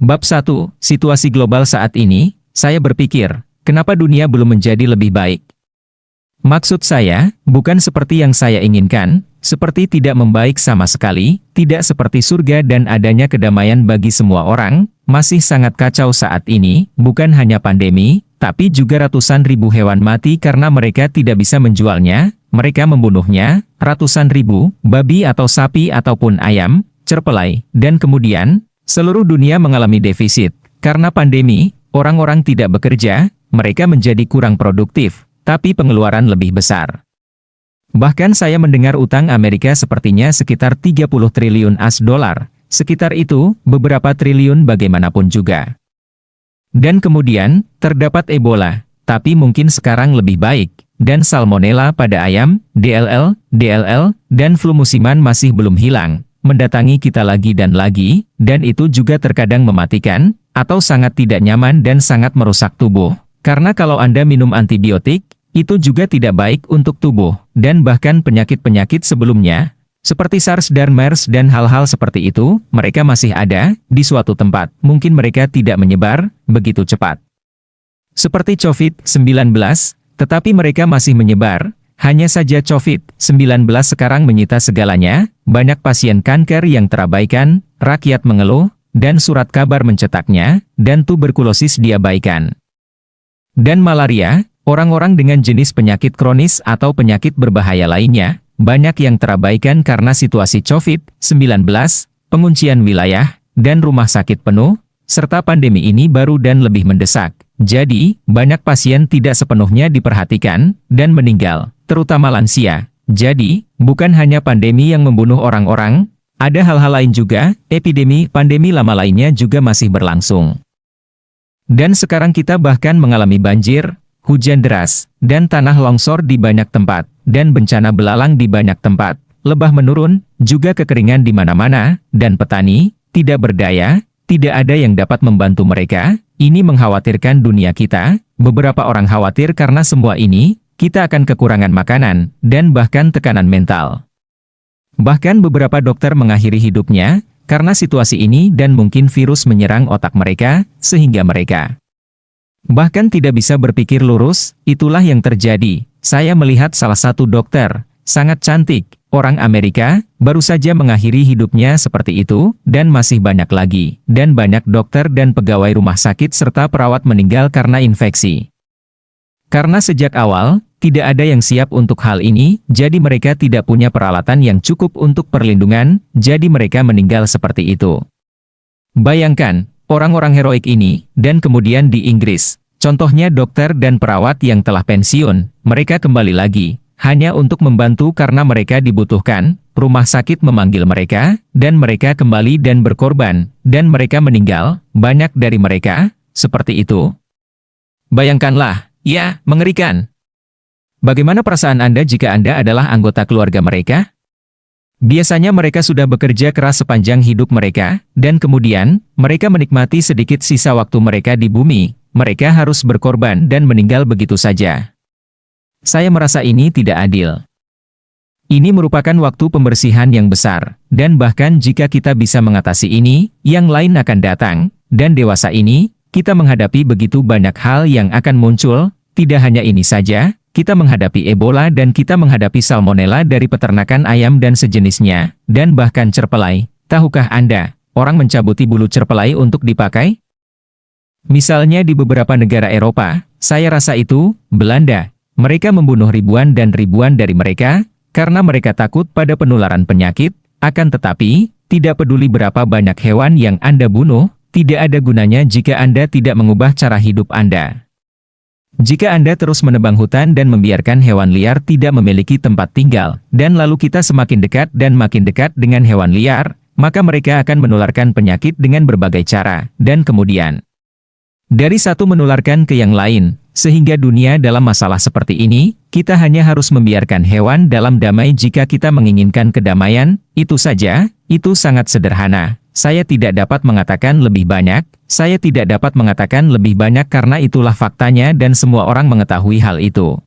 Bab 1, Situasi Global Saat Ini. Saya berpikir, kenapa dunia belum menjadi lebih baik? Maksud saya, bukan seperti yang saya inginkan, seperti tidak membaik sama sekali, tidak seperti surga dan adanya kedamaian bagi semua orang, masih sangat kacau saat ini, bukan hanya pandemi, tapi juga ratusan ribu hewan mati karena mereka tidak bisa menjualnya, mereka membunuhnya, ratusan ribu, babi atau sapi ataupun ayam, cerpelai, dan kemudian, seluruh dunia mengalami defisit. Karena pandemi, orang-orang tidak bekerja, mereka menjadi kurang produktif, tapi pengeluaran lebih besar. Bahkan saya mendengar utang Amerika sepertinya sekitar 30 triliun US$, sekitar itu, beberapa triliun bagaimanapun juga. Dan kemudian, terdapat Ebola, tapi mungkin sekarang lebih baik, dan salmonella pada ayam, DLL, dan flu musiman masih belum hilang, mendatangi kita lagi, dan itu juga terkadang mematikan, atau sangat tidak nyaman dan sangat merusak tubuh. Karena kalau Anda minum antibiotik, itu juga tidak baik untuk tubuh, dan bahkan penyakit-penyakit sebelumnya, seperti SARS dan MERS dan hal-hal seperti itu, mereka masih ada, di suatu tempat, mungkin mereka tidak menyebar, begitu cepat. Seperti COVID-19, tetapi mereka masih menyebar, hanya saja COVID-19 sekarang menyita segalanya, banyak pasien kanker yang terabaikan, rakyat mengeluh, dan surat kabar mencetaknya, dan tuberkulosis diabaikan. Dan malaria, orang-orang dengan jenis penyakit kronis atau penyakit berbahaya lainnya, banyak yang terabaikan karena situasi COVID-19, penguncian wilayah, dan rumah sakit penuh, serta pandemi ini baru dan lebih mendesak. Jadi, banyak pasien tidak sepenuhnya diperhatikan, dan meninggal, terutama lansia. Jadi, bukan hanya pandemi yang membunuh orang-orang, ada hal-hal lain juga, pandemi lama lainnya juga masih berlangsung. Dan sekarang kita bahkan mengalami banjir, hujan deras, dan tanah longsor di banyak tempat, dan bencana belalang di banyak tempat, lebah menurun, juga kekeringan di mana-mana, dan petani tidak berdaya, tidak ada yang dapat membantu mereka. Ini mengkhawatirkan dunia kita, beberapa orang khawatir karena semua ini, kita akan kekurangan makanan, dan bahkan tekanan mental. Bahkan beberapa dokter mengakhiri hidupnya, karena situasi ini dan mungkin virus menyerang otak mereka, sehingga mereka bahkan tidak bisa berpikir lurus. Itulah yang terjadi. Saya melihat salah satu dokter, sangat cantik, orang Amerika, baru saja mengakhiri hidupnya seperti itu, dan masih banyak lagi. Dan banyak dokter dan pegawai rumah sakit serta perawat meninggal karena infeksi. Karena sejak awal, tidak ada yang siap untuk hal ini, jadi mereka tidak punya peralatan yang cukup untuk perlindungan, jadi mereka meninggal seperti itu. Bayangkan, orang-orang heroik ini, dan kemudian di Inggris, contohnya dokter dan perawat yang telah pensiun, mereka kembali lagi, hanya untuk membantu karena mereka dibutuhkan, rumah sakit memanggil mereka, dan mereka kembali dan berkorban, dan mereka meninggal, banyak dari mereka, seperti itu. Bayangkanlah, ya, mengerikan. Bagaimana perasaan Anda jika Anda adalah anggota keluarga mereka? Biasanya mereka sudah bekerja keras sepanjang hidup mereka, dan kemudian, mereka menikmati sedikit sisa waktu mereka di bumi, mereka harus berkorban dan meninggal begitu saja. Saya merasa ini tidak adil. Ini merupakan waktu pembersihan yang besar, dan bahkan jika kita bisa mengatasi ini, yang lain akan datang, dan dewasa ini, kita menghadapi begitu banyak hal yang akan muncul, tidak hanya ini saja. Kita menghadapi Ebola dan kita menghadapi salmonella dari peternakan ayam dan sejenisnya, dan bahkan cerpelai. Tahukah Anda, orang mencabuti bulu cerpelai untuk dipakai? Misalnya di beberapa negara Eropa, saya rasa itu, Belanda. Mereka membunuh ribuan dan ribuan dari mereka, karena mereka takut pada penularan penyakit, akan tetapi, tidak peduli berapa banyak hewan yang Anda bunuh, tidak ada gunanya jika Anda tidak mengubah cara hidup Anda. Jika Anda terus menebang hutan dan membiarkan hewan liar tidak memiliki tempat tinggal, dan lalu kita semakin dekat dan makin dekat dengan hewan liar, maka mereka akan menularkan penyakit dengan berbagai cara, dan kemudian dari satu menularkan ke yang lain, sehingga dunia dalam masalah seperti ini, kita hanya harus membiarkan hewan dalam damai jika kita menginginkan kedamaian, itu saja, itu sangat sederhana. Saya tidak dapat mengatakan lebih banyak, karena itulah faktanya dan semua orang mengetahui hal itu.